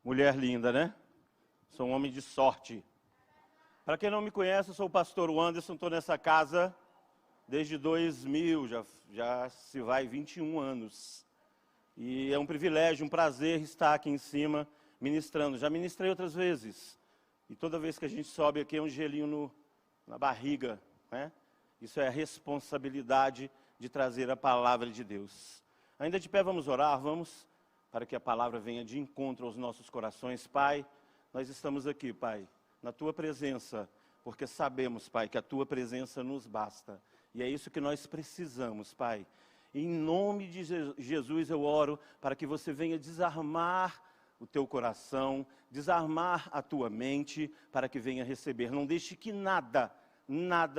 Mulher linda, né? Sou um homem de sorte. Para quem não me conhece, eu sou o pastor Anderson, estou nessa casa desde 2000, já se vai 21 anos. E é um privilégio, um prazer estar aqui em cima ministrando. Já ministrei outras vezes. E toda vez que a gente sobe aqui é um gelinho na barriga, né? Isso é a responsabilidade de trazer a palavra de Deus. Ainda de pé, vamos orar, vamos, para que a palavra venha de encontro aos nossos corações. Pai, nós estamos aqui, Pai, na Tua presença, porque sabemos, Pai, que a Tua presença nos basta. E é isso que nós precisamos, Pai. Em nome de Jesus eu oro para que você venha desarmar o teu coração, desarmar a tua mente, para que venha receber. Não deixe que nada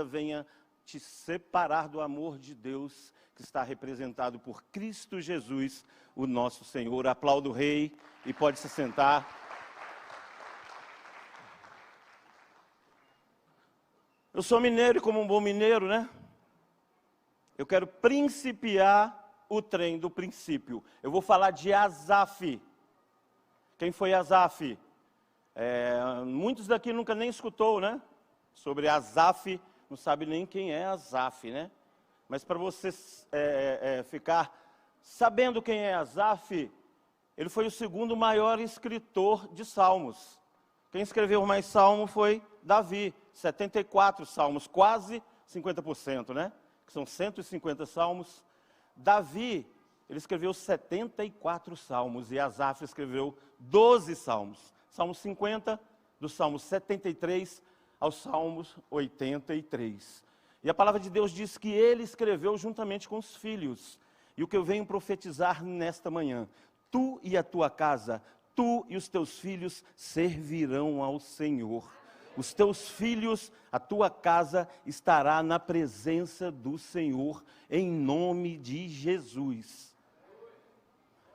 venha te separar do amor de Deus, que está representado por Cristo Jesus, o nosso Senhor. Aplauda o Rei e pode se sentar. Eu sou mineiro e como um bom mineiro, né? Eu quero principiar o trem do princípio. Eu vou falar de Asaf. Quem foi Asaf? Muitos daqui nunca nem escutou, né? Sobre Asaf, não sabe nem quem é Asaf, né? Mas para você ficar sabendo quem é Asaf, ele foi o segundo maior escritor de salmos. Quem escreveu mais salmo foi Davi, 74 salmos, quase 50%, né? Que são 150 salmos. Davi, ele escreveu 74 salmos e Asaf escreveu 12 salmos. Salmo 50, do Salmo 73 ao Salmos 83. E a palavra de Deus diz que ele escreveu juntamente com os filhos. E o que eu venho profetizar nesta manhã: tu e a tua casa, tu e os teus filhos servirão ao Senhor. Os teus filhos, a tua casa estará na presença do Senhor, em nome de Jesus.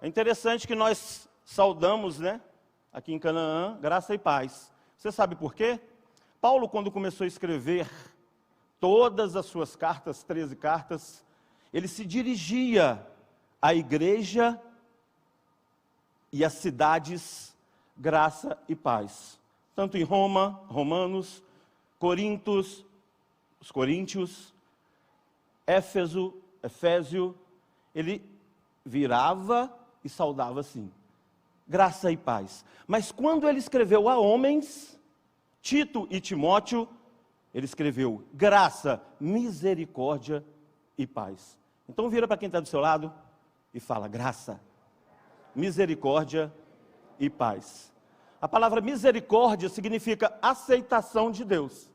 É interessante que nós saudamos, né, aqui em Canaã, graça e paz. Você sabe por quê? Paulo, quando começou a escrever todas as suas cartas, 13 cartas, ele se dirigia à igreja e às cidades, graça e paz. Tanto em Roma, Romanos, Corintos, os Coríntios, Efésio, ele virava e saudava assim, graça e paz. Mas quando ele escreveu a homens, Tito e Timóteo, ele escreveu graça, misericórdia e paz. Então vira para quem está do seu lado e fala graça, misericórdia e paz. A palavra misericórdia significa aceitação de Deus.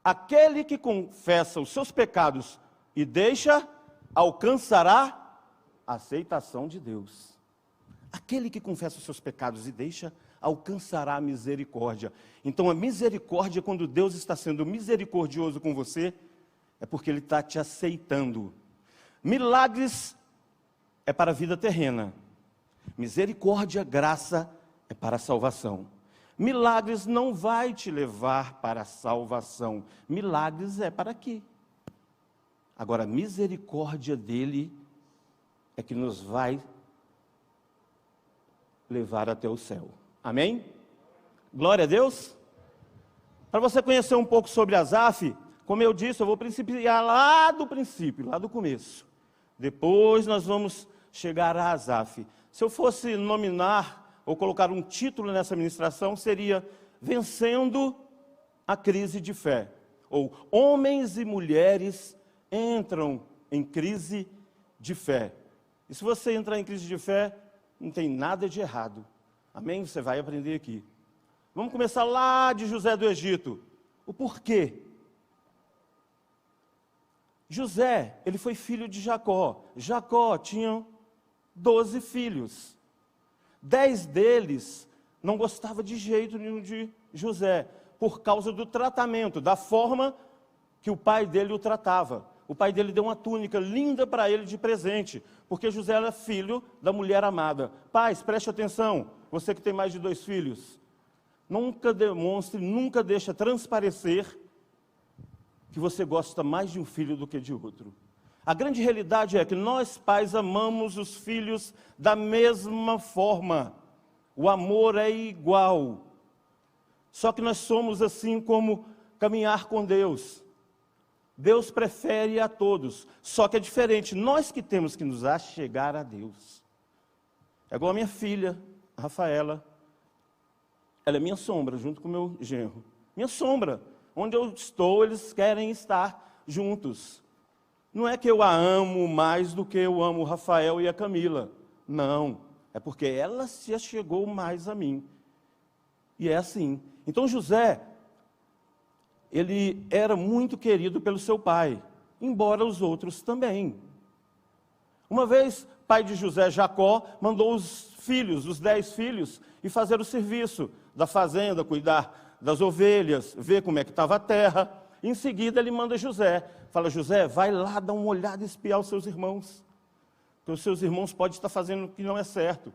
Aquele que confessa os seus pecados e deixa, alcançará a aceitação de Deus. Aquele que confessa os seus pecados e deixa, alcançará a misericórdia. Então a misericórdia, quando Deus está sendo misericordioso com você, é porque Ele está te aceitando. Milagres é para a vida terrena. Misericórdia, graça é para a salvação. Milagres não vai te levar para a salvação. Milagres é para aqui. Agora, a misericórdia dele é que nos vai levar até o céu. Amém? Glória a Deus. Para você conhecer um pouco sobre Asaf, como eu disse, eu vou principiar lá do princípio, lá do começo. Depois nós vamos chegar a Asaf. Se eu fosse nominar ou colocar um título nessa ministração, seria Vencendo a Crise de Fé. Ou Homens e Mulheres Entram em Crise de Fé. E se você entrar em crise de fé, não tem nada de errado. Amém? Você vai aprender aqui. Vamos começar lá de José do Egito. O porquê? José, ele foi filho de Jacó. Jacó tinha 12 filhos. 10 deles não gostavam de jeito nenhum de José, por causa do tratamento, da forma que o pai dele o tratava. O pai dele deu uma túnica linda para ele de presente, porque José era filho da mulher amada. Pais, preste atenção, você que tem mais de 2 filhos, nunca demonstre, nunca deixe transparecer que você gosta mais de um filho do que de outro. A grande realidade é que nós pais amamos os filhos da mesma forma. O amor é igual. Só que nós somos assim como caminhar com Deus. Deus prefere a todos, só que é diferente. Nós que temos que nos achegar a Deus. É igual a minha filha, a Rafaela. Ela é minha sombra, junto com o meu genro. Minha sombra. Onde eu estou, eles querem estar juntos. Não é que eu a amo mais do que eu amo o Rafael e a Camila. Não. É porque ela se achegou mais a mim. E é assim. Então José, ele era muito querido pelo seu pai, embora os outros também. Uma vez, pai de José, Jacó, mandou os filhos, os 10 filhos, ir fazer o serviço da fazenda, cuidar das ovelhas, ver como é que estava a terra. Em seguida, ele manda José. Fala, José, vai lá dar uma olhada e espiar os seus irmãos. Porque os seus irmãos podem estar fazendo o que não é certo.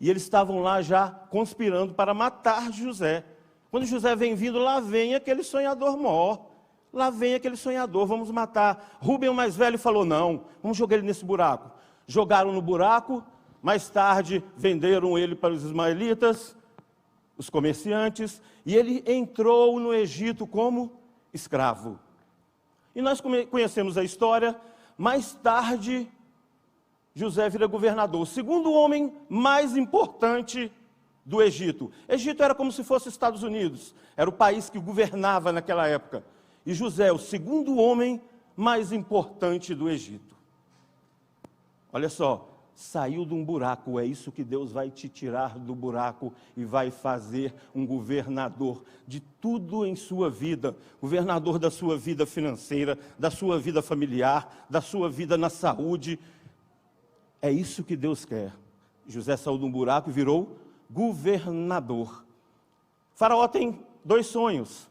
E eles estavam lá já conspirando para matar José. Quando José vem vindo, lá vem aquele sonhador maior. Lá vem aquele sonhador, vamos matar. Rúben, o mais velho, falou, não, vamos jogar ele nesse buraco. Jogaram no buraco, mais tarde venderam ele para os ismaelitas, os comerciantes, e ele entrou no Egito como escravo. E nós conhecemos a história. Mais tarde, José vira governador, o segundo homem mais importante do Egito. Egito era como se fosse Estados Unidos, era o país que governava naquela época. E José, o segundo homem mais importante do Egito. Olha só, saiu de um buraco, é isso que Deus vai te tirar do buraco e vai fazer um governador de tudo em sua vida, governador da sua vida financeira, da sua vida familiar, da sua vida na saúde. É isso que Deus quer. José saiu de um buraco e virou governador. Faraó tem 2 sonhos.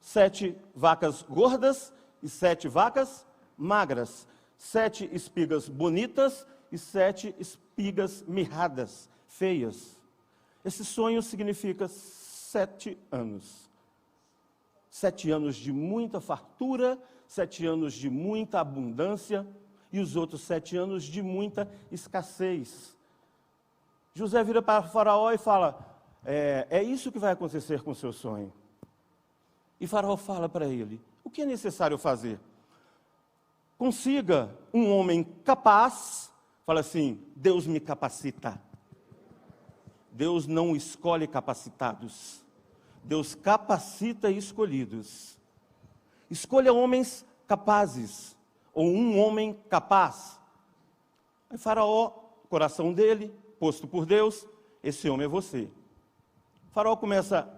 7 vacas gordas e 7 vacas magras. 7 espigas bonitas e 7 espigas mirradas, feias. Esse sonho significa 7 anos. 7 anos de muita fartura, 7 anos de muita abundância e os outros 7 anos de muita escassez. José vira para o Faraó e fala, é isso que vai acontecer com o seu sonho. E Faraó fala para ele, o que é necessário fazer? Consiga um homem capaz, fala assim, Deus me capacita. Deus não escolhe capacitados, Deus capacita escolhidos. Escolha homens capazes, ou um homem capaz. Aí Faraó, coração dele, posto por Deus, esse homem é você. Faraó começa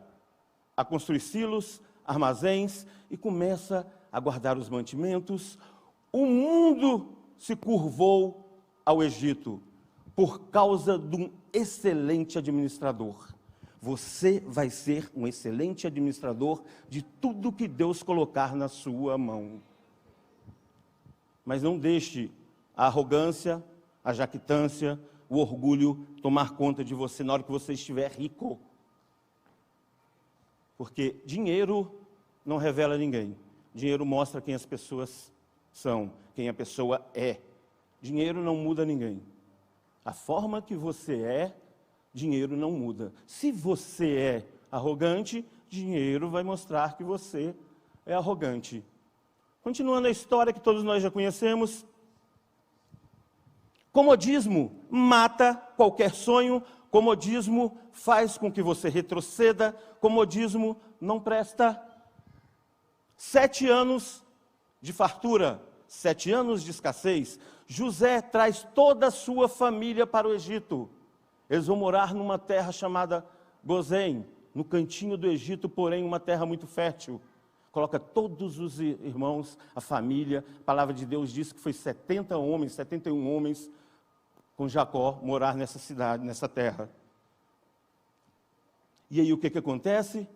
a construir silos, armazéns, e começa a guardar os mantimentos. O mundo se curvou ao Egito por causa de um excelente administrador. Você vai ser um excelente administrador de tudo que Deus colocar na sua mão. Mas não deixe a arrogância, a jactância, o orgulho tomar conta de você na hora que você estiver rico. Porque dinheiro não revela ninguém. Dinheiro mostra quem as pessoas são, quem a pessoa é. Dinheiro não muda ninguém. A forma que você é, dinheiro não muda. Se você é arrogante, dinheiro vai mostrar que você é arrogante. Continuando a história que todos nós já conhecemos, comodismo mata qualquer sonho, comodismo faz com que você retroceda, comodismo não presta. 7 anos de fartura, 7 anos de escassez. José traz toda a sua família para o Egito. Eles vão morar numa terra chamada Gozém, no cantinho do Egito, porém uma terra muito fértil. Coloca todos os irmãos, a família. A palavra de Deus diz que foi 70 homens, 71 homens, com Jacó, morar nessa cidade, nessa terra. E aí o que acontece?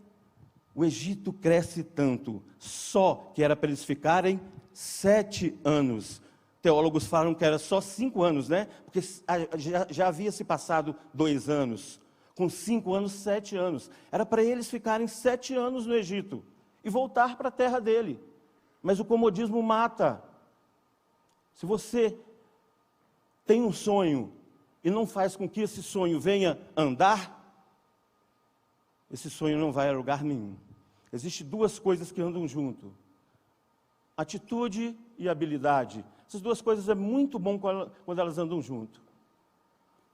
O Egito cresce tanto, só que era para eles ficarem 7 anos. Teólogos falam que era só 5 anos, né? Porque já havia se passado 2 anos. Com 5 anos, 7 anos. Era para eles ficarem 7 anos no Egito e voltar para a terra dele. Mas o comodismo mata. Se você tem um sonho e não faz com que esse sonho venha andar, esse sonho não vai a lugar nenhum. Existem duas coisas que andam junto: atitude e habilidade. Essas duas coisas é muito bom quando elas andam junto.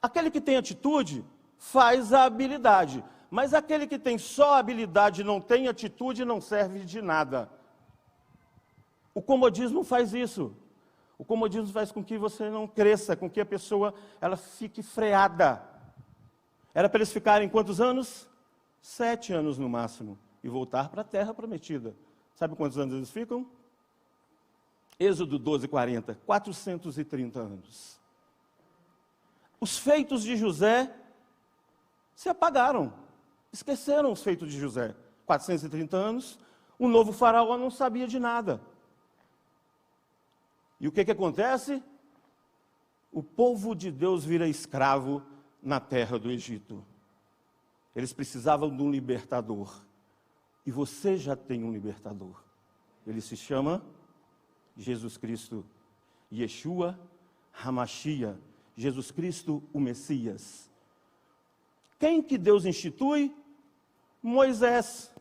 Aquele que tem atitude faz a habilidade, mas aquele que tem só habilidade e não tem atitude não serve de nada. O comodismo faz isso. O comodismo faz com que você não cresça, com que a pessoa ela fique freada. Era para eles ficarem quantos anos? 7 anos no máximo, e voltar para a terra prometida. Sabe quantos anos eles ficam? Êxodo 12:40, 430 anos. Os feitos de José se apagaram, esqueceram os feitos de José. 430 anos, o novo faraó não sabia de nada. E o que acontece? O povo de Deus vira escravo na terra do Egito. Eles precisavam de um libertador. E você já tem um libertador. Ele se chama Jesus Cristo. Yeshua HaMashiach. Jesus Cristo, o Messias. Quem que Deus institui? Moisés.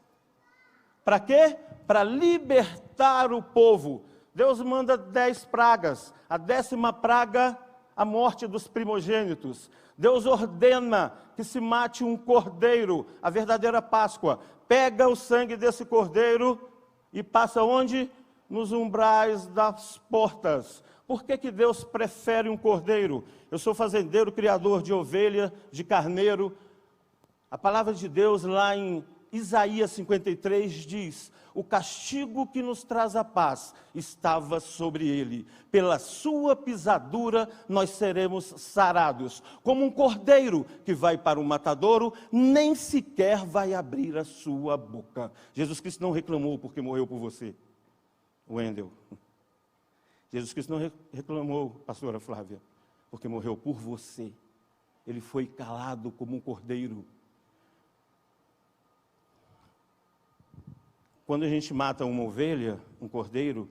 Para quê? Para libertar o povo. Deus manda 10 pragas. A 10ª praga, a morte dos primogênitos. Deus ordena que se mate um cordeiro, a verdadeira Páscoa. Pega o sangue desse cordeiro e passa onde? Nos umbrais das portas. Por que Deus prefere um cordeiro? Eu sou fazendeiro, criador de ovelha, de carneiro. A palavra de Deus lá em Isaías 53 diz: o castigo que nos traz a paz estava sobre ele. Pela sua pisadura nós seremos sarados. Como um cordeiro que vai para o matadouro, nem sequer vai abrir a sua boca. Jesus Cristo não reclamou porque morreu por você, Wendel. Jesus Cristo não reclamou, pastora Flávia, porque morreu por você. Ele foi calado como um cordeiro. Quando a gente mata uma ovelha, um cordeiro,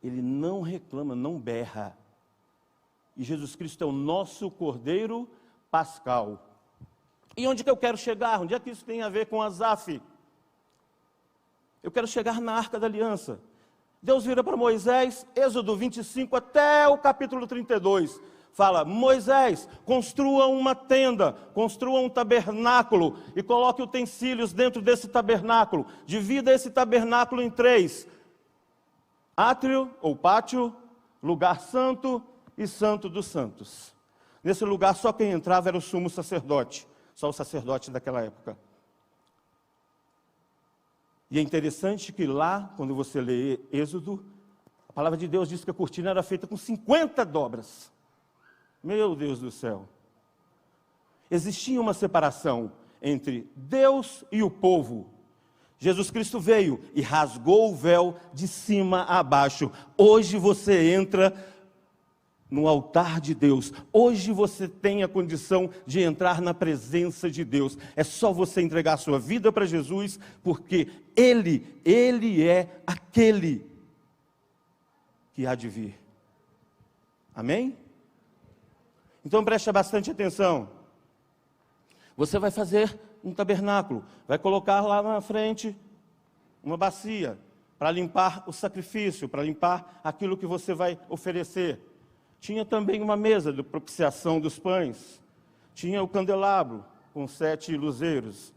ele não reclama, não berra. E Jesus Cristo é o nosso cordeiro pascal. E onde que eu quero chegar? Onde é que isso tem a ver com Asaf? Eu quero chegar na Arca da Aliança. Deus vira para Moisés, Êxodo 25 até o capítulo 32. Fala: Moisés, construa uma tenda, construa um tabernáculo e coloque utensílios dentro desse tabernáculo. Divida esse tabernáculo em 3. Átrio ou pátio, lugar santo e santo dos santos. Nesse lugar só quem entrava era o sumo sacerdote, só o sacerdote daquela época. E é interessante que lá, quando você lê Êxodo, a palavra de Deus diz que a cortina era feita com 50 dobras. Meu Deus do céu. Existia uma separação entre Deus e o povo. Jesus Cristo veio e rasgou o véu de cima a baixo. Hoje você entra no altar de Deus. Hoje você tem a condição de entrar na presença de Deus. É só você entregar a sua vida para Jesus, porque Ele é aquele que há de vir. Amém? Então preste bastante atenção. Você vai fazer um tabernáculo, vai colocar lá na frente uma bacia para limpar o sacrifício, para limpar aquilo que você vai oferecer. Tinha também uma mesa de propiciação dos pães, tinha o candelabro com 7 luzeiros,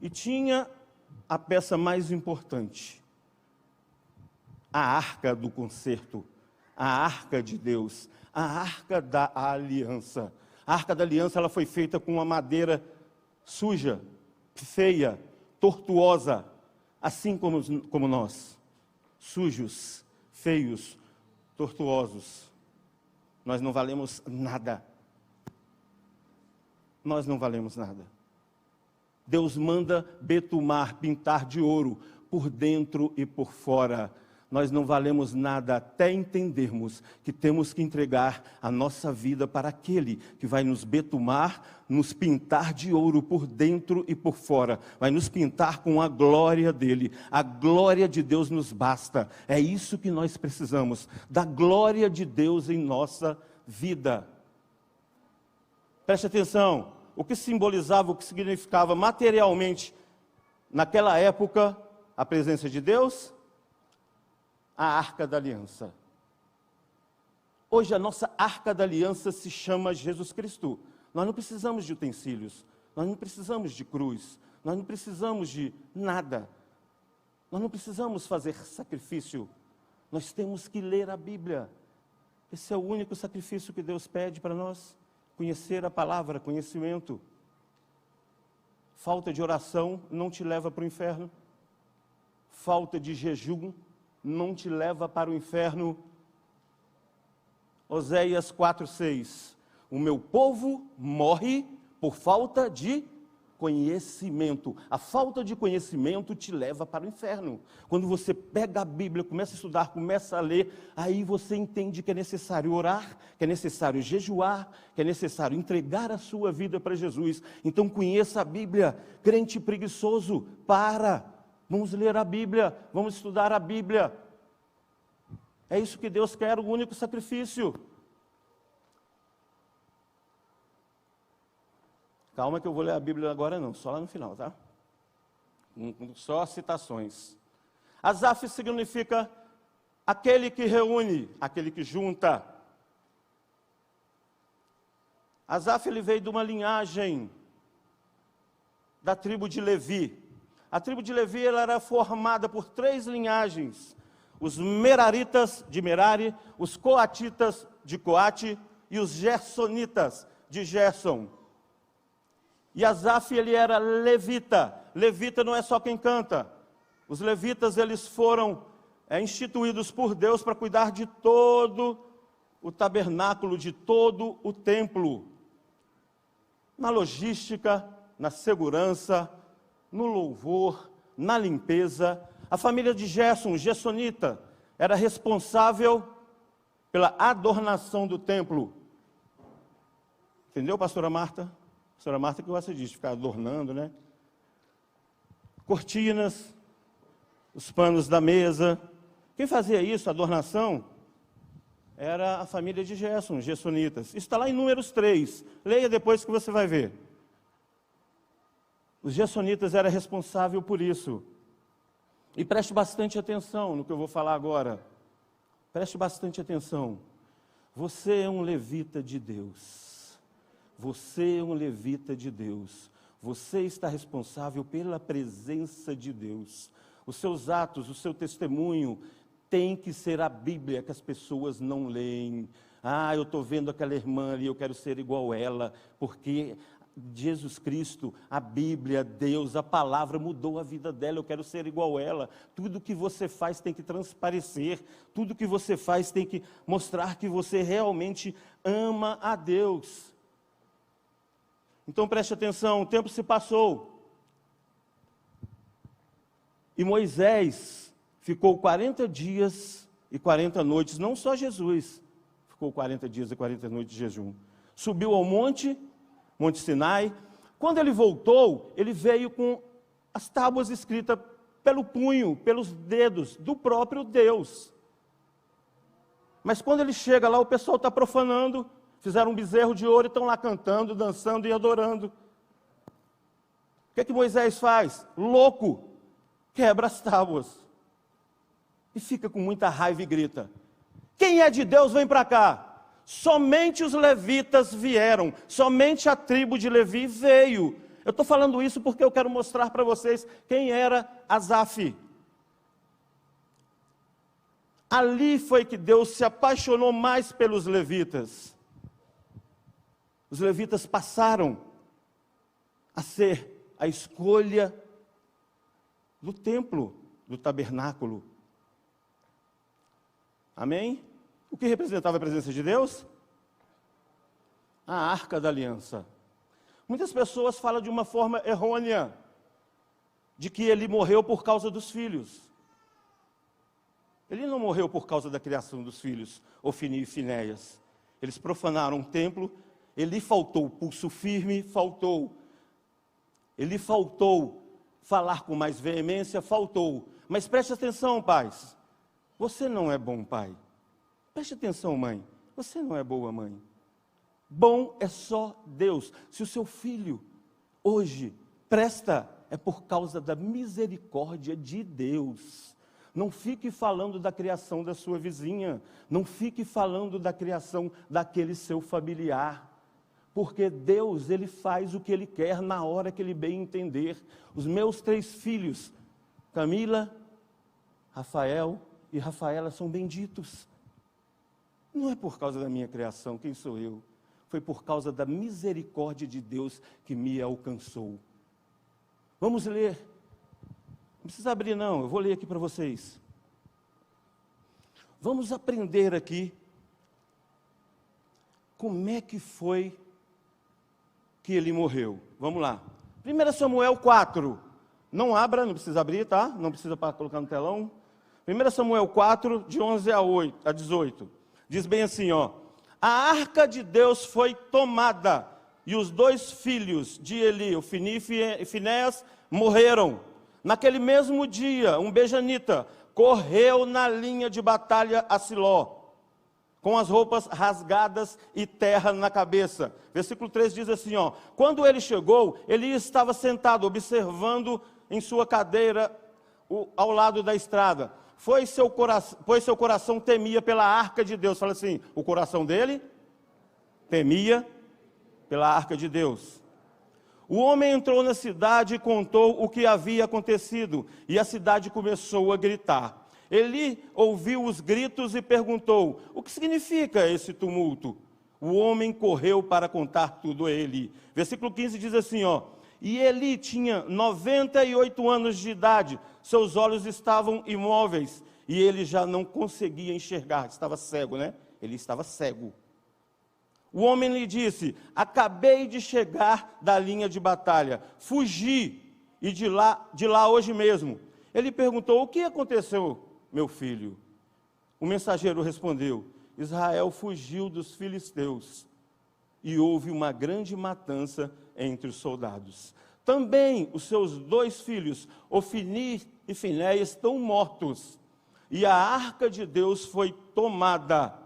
e tinha a peça mais importante, a arca do concerto, a arca de Deus, a arca da aliança. A arca da aliança ela foi feita com uma madeira suja, feia, tortuosa, assim como nós, sujos, feios, tortuosos. Nós não valemos nada. Nós não valemos nada. Deus manda betumar, pintar de ouro, por dentro e por fora. Nós não valemos nada até entendermos que temos que entregar a nossa vida para aquele que vai nos betumar, nos pintar de ouro por dentro e por fora. Vai nos pintar com a glória dele. A glória de Deus nos basta. É isso que nós precisamos, da glória de Deus em nossa vida. Preste atenção, o que simbolizava, o que significava materialmente, naquela época, a presença de Deus? A Arca da Aliança. Hoje a nossa Arca da Aliança se chama Jesus Cristo. Nós não precisamos de utensílios, nós não precisamos de cruz, nós não precisamos de nada. Nós não precisamos fazer sacrifício, nós temos que ler a Bíblia. Esse é o único sacrifício que Deus pede para nós, conhecer a palavra, conhecimento. Falta de oração não te leva para o inferno. Falta de jejum não te leva para o inferno. Oséias 4:6. O meu povo morre por falta de conhecimento. A falta de conhecimento te leva para o inferno. Quando você pega a Bíblia, começa a estudar, começa a ler, aí você entende que é necessário orar, que é necessário jejuar, que é necessário entregar a sua vida para Jesus. Então conheça a Bíblia. Crente preguiçoso, vamos ler a Bíblia, vamos estudar a Bíblia. É isso que Deus quer, o único sacrifício. Calma que eu vou ler a Bíblia agora não, só lá no final, tá? Só citações. Asaf significa aquele que reúne, aquele que junta. Asaf, ele veio de uma linhagem da tribo de Levi. A tribo de Levi, ela era formada por 3 linhagens. Os Meraritas de Merari, os Coatitas de Coate e os Gersonitas de Gerson. E Asaf, ele era levita. Levita não é só quem canta. Os levitas, eles foram instituídos por Deus para cuidar de todo o tabernáculo, de todo o templo. Na logística, na segurança, no louvor, na limpeza. A família de Gerson, gersonita, era responsável pela adornação do templo. Entendeu, pastora Marta? Pastora Marta que gosta disso, de ficar adornando, né? Cortinas, os panos da mesa. Quem fazia isso, a adornação, era a família de Gerson, gersonitas. Isso está lá em Números 3. Leia depois que você vai ver. Os gersonitas eram responsáveis por isso. E preste bastante atenção no que eu vou falar agora. Preste bastante atenção. Você é um levita de Deus. Você é um levita de Deus. Você está responsável pela presença de Deus. Os seus atos, o seu testemunho tem que ser a Bíblia que as pessoas não leem. Eu estou vendo aquela irmã ali, eu quero ser igual ela, porque Jesus Cristo, a Bíblia, Deus, a palavra mudou a vida dela, eu quero ser igual ela. Tudo que você faz tem que transparecer, tudo que você faz tem que mostrar que você realmente ama a Deus. Então preste atenção, o tempo se passou. E Moisés ficou 40 dias e 40 noites, não só Jesus, ficou 40 dias e 40 noites de jejum. Subiu ao Monte Sinai. Quando ele voltou, ele veio com as tábuas escritas pelo punho, pelos dedos do próprio Deus. Mas quando ele chega lá, o pessoal está profanando, fizeram um bezerro de ouro e estão lá cantando, dançando e adorando. O que Moisés faz? Louco, quebra as tábuas. E fica com muita raiva e grita: quem é de Deus, vem para cá. Somente os levitas vieram, somente a tribo de Levi veio. Eu estou falando isso porque eu quero mostrar para vocês quem era Asaf. Ali foi que Deus se apaixonou mais pelos levitas. Os levitas passaram a ser a escolha do templo, do tabernáculo. Amém? O que representava a presença de Deus? A Arca da Aliança. Muitas pessoas falam de uma forma errônea, de que ele morreu por causa dos filhos. Ele não morreu por causa da criação dos filhos, Ofni e Finéias. Eles profanaram o templo, ele faltou pulso firme, ele faltou falar com mais veemência, faltou. Mas preste atenção, pais, você não é bom pai. Preste atenção, mãe, você não é boa mãe. Bom é só Deus. Se o seu filho hoje presta, é por causa da misericórdia de Deus. Não fique falando da criação da sua vizinha, não fique falando da criação daquele seu familiar, porque Deus, Ele faz o que Ele quer na hora que Ele bem entender. Os meus 3 filhos, Camila, Rafael e Rafaela, são benditos. Não é por causa da minha criação, quem sou eu? Foi por causa da misericórdia de Deus que me alcançou. Vamos ler. Não precisa abrir não, eu vou ler aqui para vocês. Vamos aprender aqui como é que foi que ele morreu. Vamos lá. 1 Samuel 4. Não abra, não precisa abrir, tá? Não precisa para colocar no telão. 1 Samuel 4, de 11 a 18. Diz bem assim, ó. A arca de Deus foi tomada, e os 2 filhos de Eli, Ofni e Finéias, morreram. Naquele mesmo dia, um benjamita correu na linha de batalha a Siló, com as roupas rasgadas e terra na cabeça. Versículo 3 diz assim, ó. Quando ele chegou, Eli estava sentado, observando em sua cadeira ao lado da estrada. Pois seu coração temia pela arca de Deus. Fala assim, o coração dele temia pela arca de Deus. O homem entrou na cidade e contou o que havia acontecido, e a cidade começou a gritar. Eli ouviu os gritos e perguntou, o que significa esse tumulto? O homem correu para contar tudo a Eli. Versículo 15 diz assim, ó. E Eli tinha 98 anos de idade, seus olhos estavam imóveis, e ele já não conseguia enxergar, estava cego, né? Ele estava cego. O homem lhe disse, acabei de chegar da linha de batalha, fugi, e de lá hoje mesmo. Ele perguntou, o que aconteceu, meu filho? O mensageiro respondeu, Israel fugiu dos filisteus, e houve uma grande matança entre os soldados. Também os seus 2 filhos, Ofni e Finéias, estão mortos, e a arca de Deus foi tomada.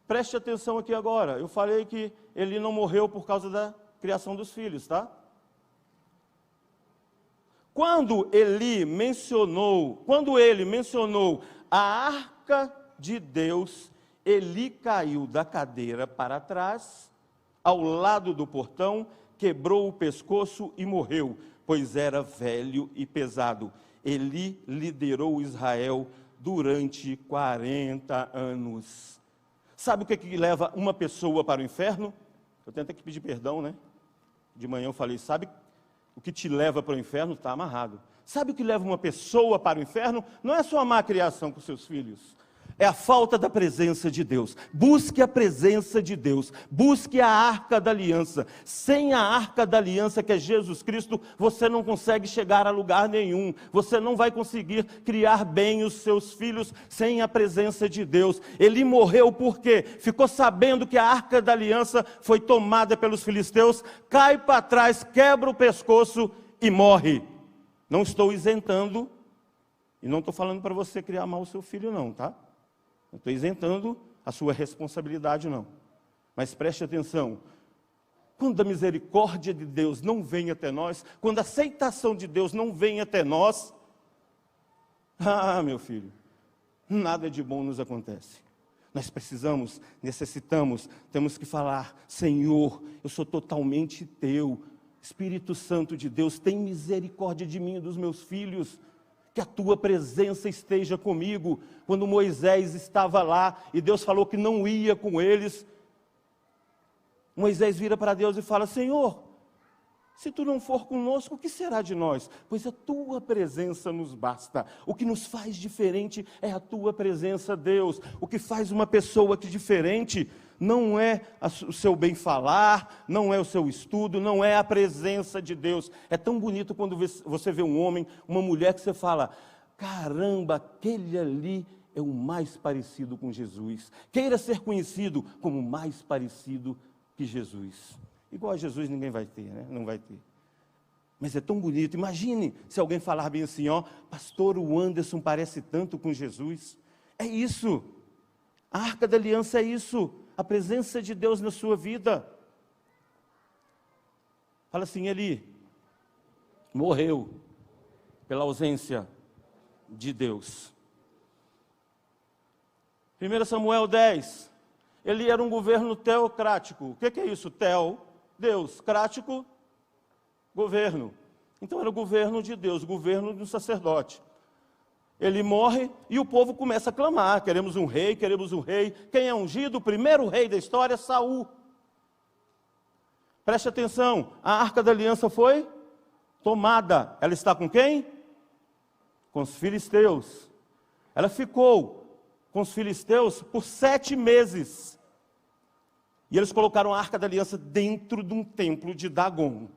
Preste atenção aqui agora, eu falei que ele não morreu por causa da criação dos filhos, tá? Quando ele mencionou a arca de Deus, Eli caiu da cadeira para trás, ao lado do portão, quebrou o pescoço e morreu, pois era velho e pesado. Eli liderou Israel durante 40 anos. Sabe o que leva uma pessoa para o inferno? Eu tenho até que pedir perdão, né? De manhã eu falei, sabe o que te leva para o inferno? Está amarrado. Sabe o que leva uma pessoa para o inferno? Não é só a má criação com seus filhos. É a falta da presença de Deus. Busque a presença de Deus. Busque a arca da aliança. Sem a arca da aliança, que é Jesus Cristo, você não consegue chegar a lugar nenhum. Você não vai conseguir criar bem os seus filhos sem a presença de Deus. Ele morreu porque ficou sabendo que a arca da aliança foi tomada pelos filisteus, cai para trás, quebra o pescoço e morre. Não estou isentando, e não estou falando para você criar mal o seu filho não, tá? Não estou isentando a sua responsabilidade, não. Mas preste atenção. Quando a misericórdia de Deus não vem até nós, quando a aceitação de Deus não vem até nós, meu filho, nada de bom nos acontece. Nós necessitamos, temos que falar, Senhor, eu sou totalmente teu. Espírito Santo de Deus, tem misericórdia de mim e dos meus filhos. Que a tua presença esteja comigo. Quando Moisés estava lá e Deus falou que não ia com eles, Moisés vira para Deus e fala, Senhor, se tu não for conosco, o que será de nós? Pois a tua presença nos basta. O que nos faz diferente é a tua presença, Deus. O que faz uma pessoa que diferente não é o seu bem falar, não é o seu estudo, não é a presença de Deus. É tão bonito quando você vê um homem, uma mulher, que você fala, caramba, aquele ali é o mais parecido com Jesus. Queira ser conhecido como mais parecido que Jesus. Igual a Jesus ninguém vai ter, né? Não vai ter. Mas é tão bonito. Imagine se alguém falar bem assim, ó, pastor, o Anderson parece tanto com Jesus. É isso. A arca da aliança é isso. A presença de Deus na sua vida. Fala assim, Eli morreu pela ausência de Deus. 1 Samuel 10, Eli era um governo teocrático. O que é isso? Teo, Deus, crático, governo. Então era o governo de Deus, o governo do sacerdote. Ele morre e o povo começa a clamar, queremos um rei, queremos um rei. Quem é ungido? O primeiro rei da história, Saul. Preste atenção, a Arca da Aliança foi tomada. Ela está com quem? Com os filisteus. Ela ficou com os filisteus por 7 meses. E eles colocaram a Arca da Aliança dentro de um templo de Dagon,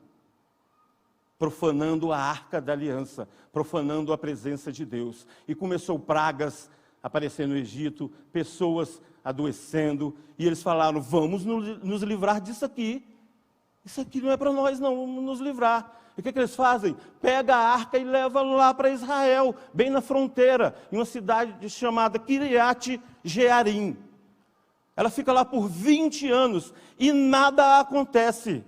profanando a Arca da Aliança, profanando a presença de Deus. E começou pragas a aparecer no Egito, pessoas adoecendo, e eles falaram, vamos nos livrar disso aqui. Isso aqui não é para nós não, vamos nos livrar. E o que eles fazem? Pega a arca e leva lá para Israel, bem na fronteira, em uma cidade chamada Kiriat Jearim. Ela fica lá por 20 anos e nada acontece.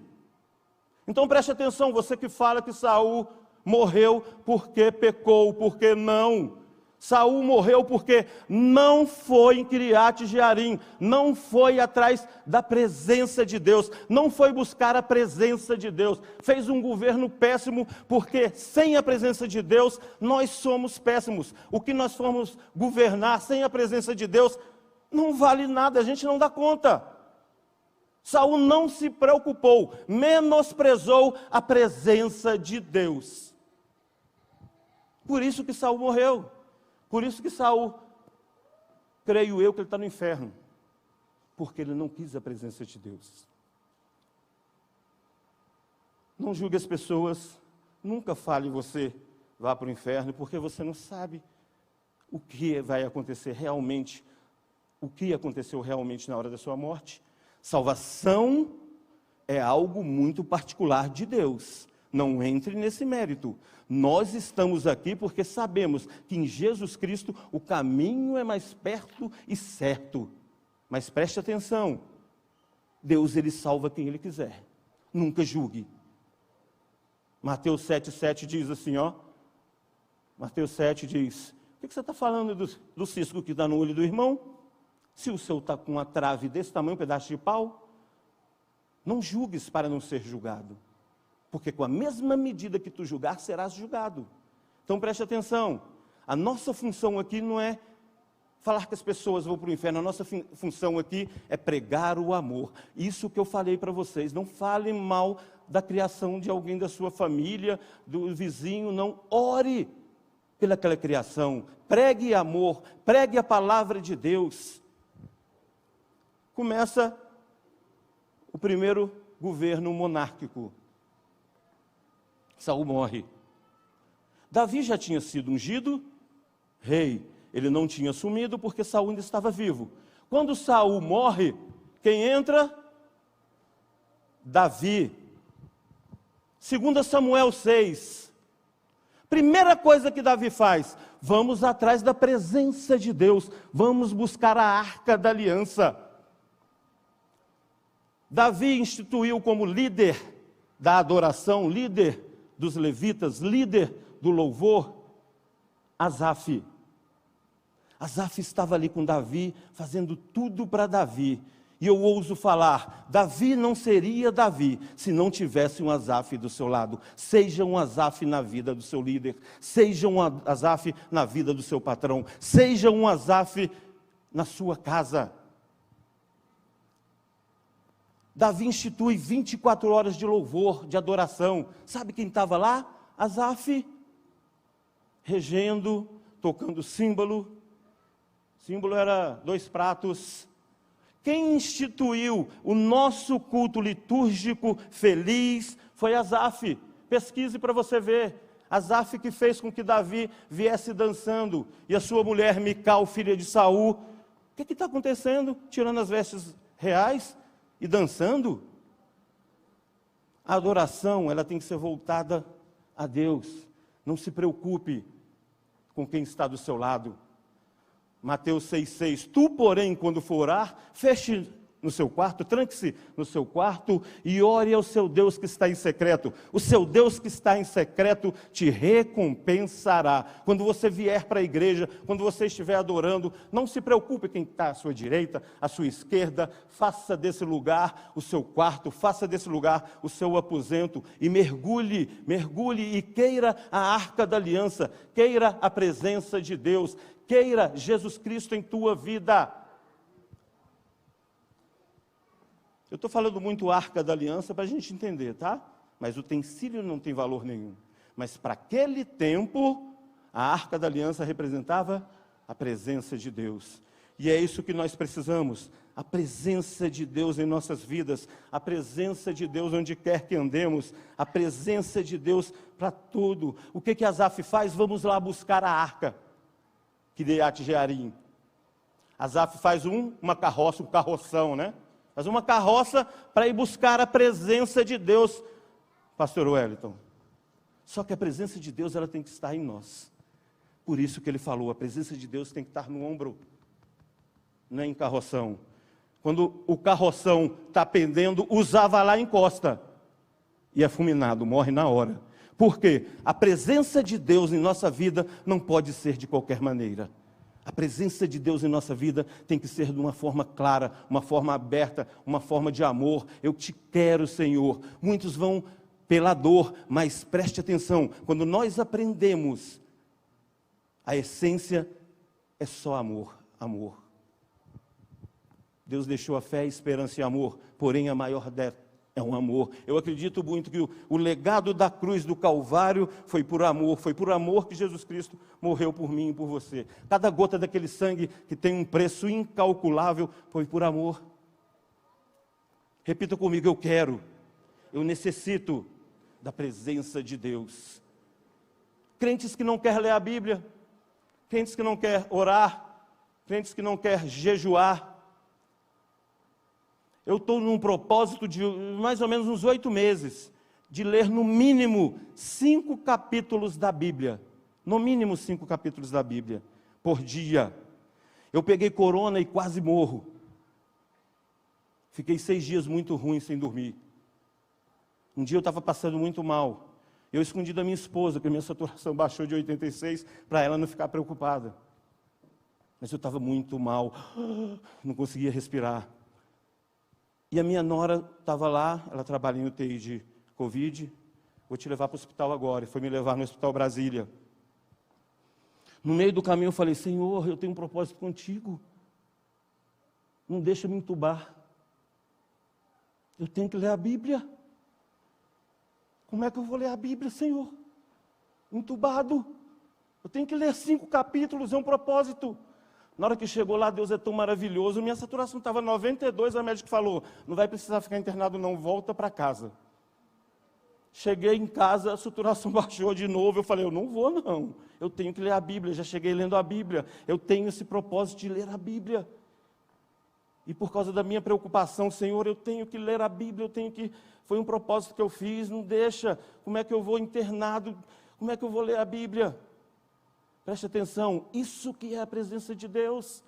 Então preste atenção, você que fala que Saul morreu porque pecou, porque não. Saul morreu porque não foi em Kiriat Jearim, não foi atrás da presença de Deus, não foi buscar a presença de Deus, fez um governo péssimo, porque sem a presença de Deus, nós somos péssimos. O que nós formos governar sem a presença de Deus, não vale nada, a gente não dá conta. Saul não se preocupou, menosprezou a presença de Deus. Por isso que Saul morreu. Por isso que Saul, creio eu que ele está no inferno, porque ele não quis a presença de Deus. Não julgue as pessoas, nunca fale você vá para o inferno, porque você não sabe o que vai acontecer realmente, o que aconteceu realmente na hora da sua morte. Salvação é algo muito particular de Deus. Não entre nesse mérito. Nós estamos aqui porque sabemos que em Jesus Cristo o caminho é mais perto e certo. Mas preste atenção, Deus ele salva quem ele quiser. Nunca julgue. Mateus 7,7 diz assim, ó. Mateus 7 diz, o que você está falando do cisco que está no olho do irmão? Se o seu está com uma trave desse tamanho, um pedaço de pau, não julgues para não ser julgado. Porque com a mesma medida que tu julgar, serás julgado. Então preste atenção, a nossa função aqui não é falar que as pessoas vão para o inferno, a nossa função aqui é pregar o amor. Isso que eu falei para vocês, não fale mal da criação de alguém da sua família, do vizinho, não, ore pelaquela criação, pregue amor, pregue a palavra de Deus. Começa o primeiro governo monárquico. Saul morre. Davi já tinha sido ungido rei. Ele não tinha assumido porque Saul ainda estava vivo. Quando Saul morre, quem entra? Davi. 2 Samuel 6. Primeira coisa que Davi faz, vamos atrás da presença de Deus, vamos buscar a Arca da Aliança. Davi instituiu como líder da adoração, líder dos levitas, líder do louvor, Asaf. Asaf estava ali com Davi, fazendo tudo para Davi. E eu ouso falar, Davi não seria Davi, se não tivesse um Asaf do seu lado. Seja um Asaf na vida do seu líder, seja um Asaf na vida do seu patrão, seja um Asaf na sua casa. Davi institui 24 horas de louvor, de adoração. Sabe quem estava lá? Asaf, regendo, tocando símbolo. Símbolo era 2 pratos. Quem instituiu o nosso culto litúrgico feliz foi Asaf. Pesquise para você ver. Asaf que fez com que Davi viesse dançando. E a sua mulher Mical, filha de Saul. O que está acontecendo? Tirando as vestes reais e dançando? A adoração, ela tem que ser voltada a Deus. Não se preocupe com quem está do seu lado. Mateus 6,6. Tu, porém, quando for orar, feche no seu quarto, tranque-se no seu quarto e ore ao seu Deus que está em secreto. O seu Deus que está em secreto te recompensará. Quando você vier para a igreja, quando você estiver adorando, não se preocupe quem está à sua direita, à sua esquerda, faça desse lugar o seu quarto, faça desse lugar o seu aposento e mergulhe e queira a arca da aliança, queira a presença de Deus, queira Jesus Cristo em tua vida. Eu estou falando muito arca da aliança para a gente entender, tá? Mas o utensílio não tem valor nenhum. Mas para aquele tempo, a arca da aliança representava a presença de Deus. E é isso que nós precisamos, a presença de Deus em nossas vidas, a presença de Deus onde quer que andemos, a presença de Deus para tudo. O que Asaf faz? Vamos lá buscar a arca. Kiriat Jearim. Asaf faz uma carroça, um carroção, né? Faz uma carroça para ir buscar a presença de Deus, pastor Wellington. Só que a presença de Deus, ela tem que estar em nós. Por isso que ele falou, a presença de Deus tem que estar no ombro, não é em carroção. Quando o carroção está pendendo, o Zá vai lá e encosta. E é fulminado, morre na hora. Por quê? A presença de Deus em nossa vida não pode ser de qualquer maneira. A presença de Deus em nossa vida tem que ser de uma forma clara, uma forma aberta, uma forma de amor. Eu te quero, Senhor. Muitos vão pela dor, mas preste atenção. Quando nós aprendemos, a essência é só amor, amor. Deus deixou a fé, esperança e amor, porém a maior dela é um amor. Eu acredito muito que o legado da cruz do Calvário foi por amor que Jesus Cristo morreu por mim e por você. Cada gota daquele sangue que tem um preço incalculável foi por amor. Repita comigo, eu necessito da presença de Deus. Crentes que não querem ler a Bíblia, crentes que não querem orar, crentes que não querem jejuar. Eu estou num propósito de mais ou menos uns 8 meses, de ler no mínimo 5 capítulos da Bíblia. No mínimo 5 capítulos da Bíblia, por dia. Eu peguei corona e quase morro. Fiquei 6 dias muito ruim sem dormir. Um dia eu estava passando muito mal. Eu escondi da minha esposa, que a minha saturação baixou de 86, para ela não ficar preocupada. Mas eu estava muito mal, não conseguia respirar. E a minha nora estava lá, ela trabalha em UTI de Covid, vou te levar para o hospital agora. E foi me levar no Hospital Brasília. No meio do caminho eu falei, Senhor, eu tenho um propósito contigo. Não deixa me entubar. Eu tenho que ler a Bíblia. Como é que eu vou ler a Bíblia, Senhor? Entubado. Eu tenho que ler 5 capítulos, é um propósito. Na hora que chegou lá, Deus é tão maravilhoso. Minha saturação estava 92, a médica falou, não vai precisar ficar internado não, volta para casa. Cheguei em casa, a saturação baixou de novo, eu falei, eu não vou não, eu tenho que ler a Bíblia, já cheguei lendo a Bíblia, eu tenho esse propósito de ler a Bíblia. E por causa da minha preocupação, Senhor, eu tenho que ler a Bíblia, foi um propósito que eu fiz, não deixa, como é que eu vou internado, como é que eu vou ler a Bíblia? Preste atenção, isso que é a presença de Deus.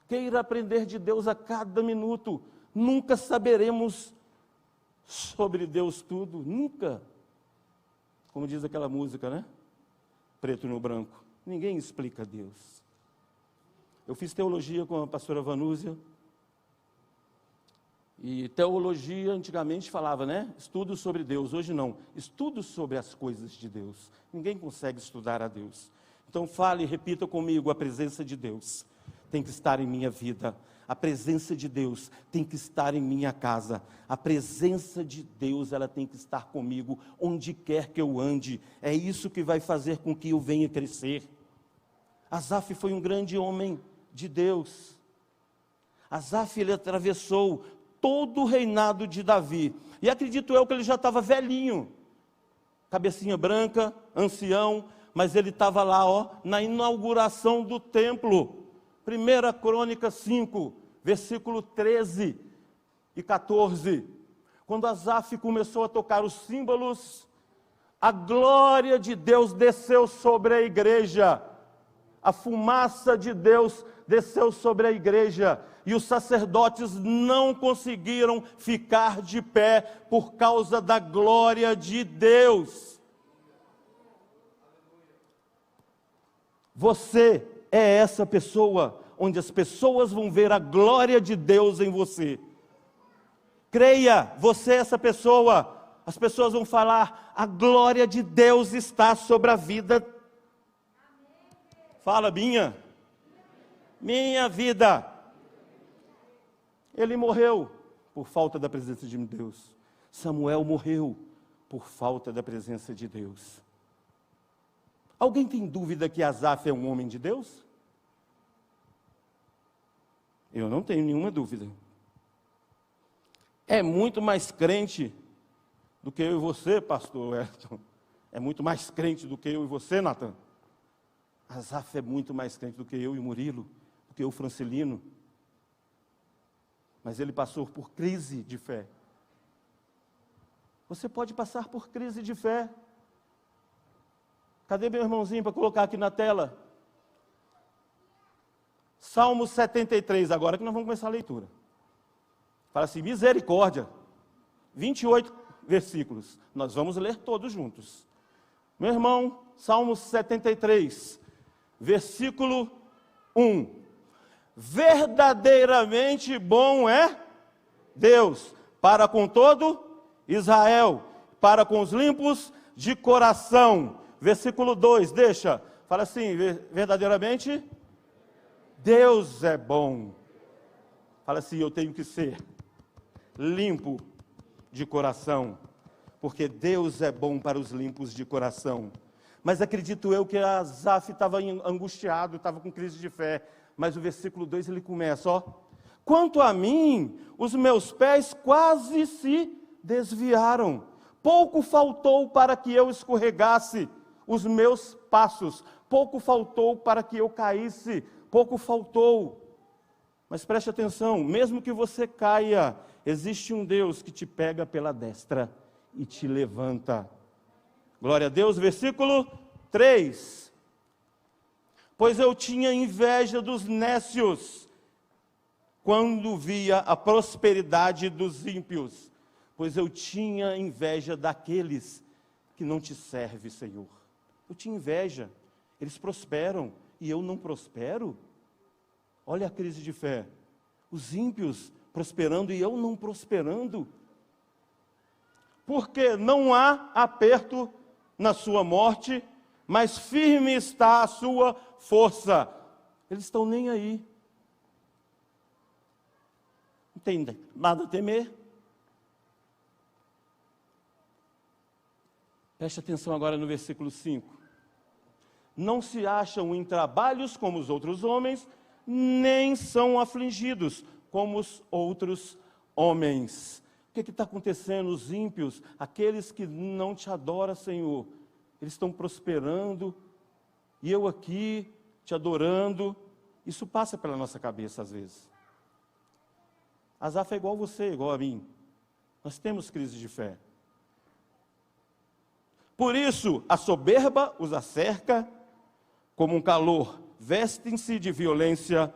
Queira aprender de Deus a cada minuto. Nunca saberemos sobre Deus tudo, nunca. Como diz aquela música, né? Preto no branco. Ninguém explica Deus. Eu fiz teologia com a pastora Vanúzia. E teologia antigamente falava, né? Estudo sobre Deus. Hoje não. Estudo sobre as coisas de Deus. Ninguém consegue estudar a Deus. Então fale e repita comigo, a presença de Deus tem que estar em minha vida. A presença de Deus tem que estar em minha casa. A presença de Deus, ela tem que estar comigo, onde quer que eu ande. É isso que vai fazer com que eu venha crescer. Asaf foi um grande homem de Deus. Asaf, ele atravessou todo o reinado de Davi. E acredito eu que ele já estava velhinho. Cabecinha branca, ancião, mas ele estava lá, na inauguração do templo. 1 Crônica 5, versículo 13 e 14. Quando Asaf começou a tocar os símbolos, a glória de Deus desceu sobre a igreja. A fumaça de Deus desceu sobre a igreja. e os sacerdotes não conseguiram ficar de pé por causa da glória de Deus. Você é essa pessoa, onde as pessoas vão ver a glória de Deus em você. Creia, você é essa pessoa. As pessoas vão falar, a glória de Deus está sobre a vida. Fala, minha vida. Ele morreu por falta da presença de Deus. Samuel morreu por falta da presença de Deus. Alguém tem dúvida que Asaf é um homem de Deus? Eu não tenho nenhuma dúvida. É muito mais crente do que eu e você, pastor Wellington. É muito mais crente do que eu e você, Natan. Asaf é muito mais crente do que eu e o Murilo, do que eu, Francelino. Mas ele passou por crise de fé. Você pode passar por crise de fé. Cadê meu irmãozinho para colocar aqui na tela? Salmo 73, agora que nós vamos começar a leitura. Fala assim, misericórdia. 28 versículos. Nós vamos ler todos juntos. Meu irmão, Salmo 73, versículo 1. Verdadeiramente bom é Deus para com todo Israel, para com os limpos de coração. Versículo 2, deixa. Fala assim, verdadeiramente Deus é bom. Fala assim, eu tenho que ser limpo de coração, porque Deus é bom para os limpos de coração. Mas acredito eu que Asaf estava angustiado, estava com crise de fé. Mas o versículo 2 ele começa, ó. Quanto a mim, os meus pés quase se desviaram. Pouco faltou para que eu escorregasse os meus passos. Pouco faltou para que eu caísse. Pouco faltou. Mas preste atenção, mesmo que você caia, existe um Deus que te pega pela destra e te levanta. Glória a Deus, versículo 3. Pois eu tinha inveja dos nécios, quando via a prosperidade dos ímpios. Pois eu tinha inveja daqueles que não te servem, Senhor. Eu tinha inveja, eles prosperam e eu não prospero. Olha a crise de fé. Os ímpios prosperando e eu não prosperando. Porque não há aperto na sua morte, mas firme está a sua força. Eles estão nem aí. Não tem nada a temer. Preste atenção agora no versículo 5. Não se acham em trabalhos como os outros homens, nem são afligidos como os outros homens. O que está acontecendo? Os ímpios, aqueles que não te adoram, Senhor, eles estão prosperando, e eu aqui te adorando. Isso passa pela nossa cabeça às vezes. Asaf é igual a você, igual a mim. Nós temos crise de fé. Por isso, a soberba os acerca como um calor, vestem-se de violência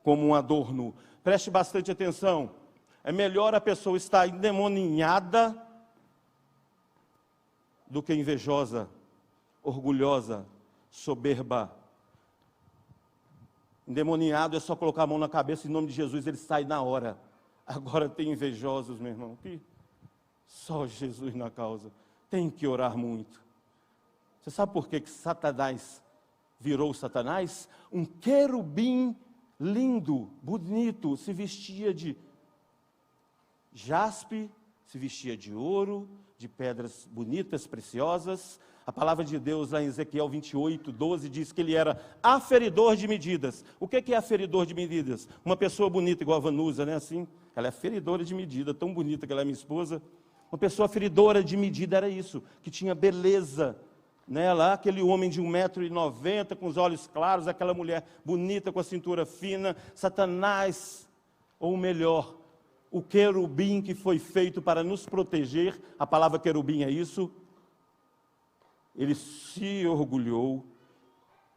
como um adorno. Preste bastante atenção. É melhor a pessoa estar endemoninhada do que invejosa, orgulhosa, soberba. Endemoniado é só colocar a mão na cabeça, em nome de Jesus, ele sai na hora. Agora tem invejosos, meu irmão, que só Jesus na causa. Tem que orar muito. Você sabe por que Satanás virou Satanás? Um querubim lindo, bonito, se vestia de jaspe, se vestia de ouro, de pedras bonitas, preciosas. A palavra de Deus lá em Ezequiel 28, 12, diz que ele era aferidor de medidas. O que é aferidor de medidas? Uma pessoa bonita igual a Vanusa, né? Assim, ela é aferidora de medida, tão bonita que ela é minha esposa. Uma pessoa aferidora de medida era isso, que tinha beleza, né? Lá aquele homem de 1,90 m, com os olhos claros, aquela mulher bonita com a cintura fina. Satanás, ou melhor, o querubim que foi feito para nos proteger, a palavra querubim é isso, ele se orgulhou,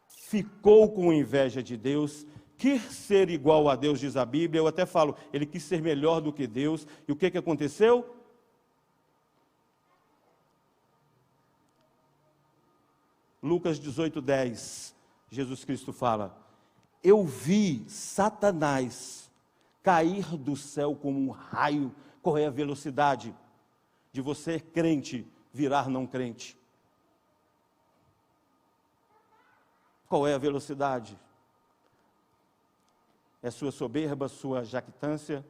ficou com inveja de Deus, quis ser igual a Deus, diz a Bíblia. Eu até falo, ele quis ser melhor do que Deus. E o que aconteceu? Lucas 18:10, Jesus Cristo fala: eu vi Satanás cair do céu como um raio. Qual é a velocidade de você, crente, virar não crente? Qual é a velocidade? É sua soberba, sua jactância?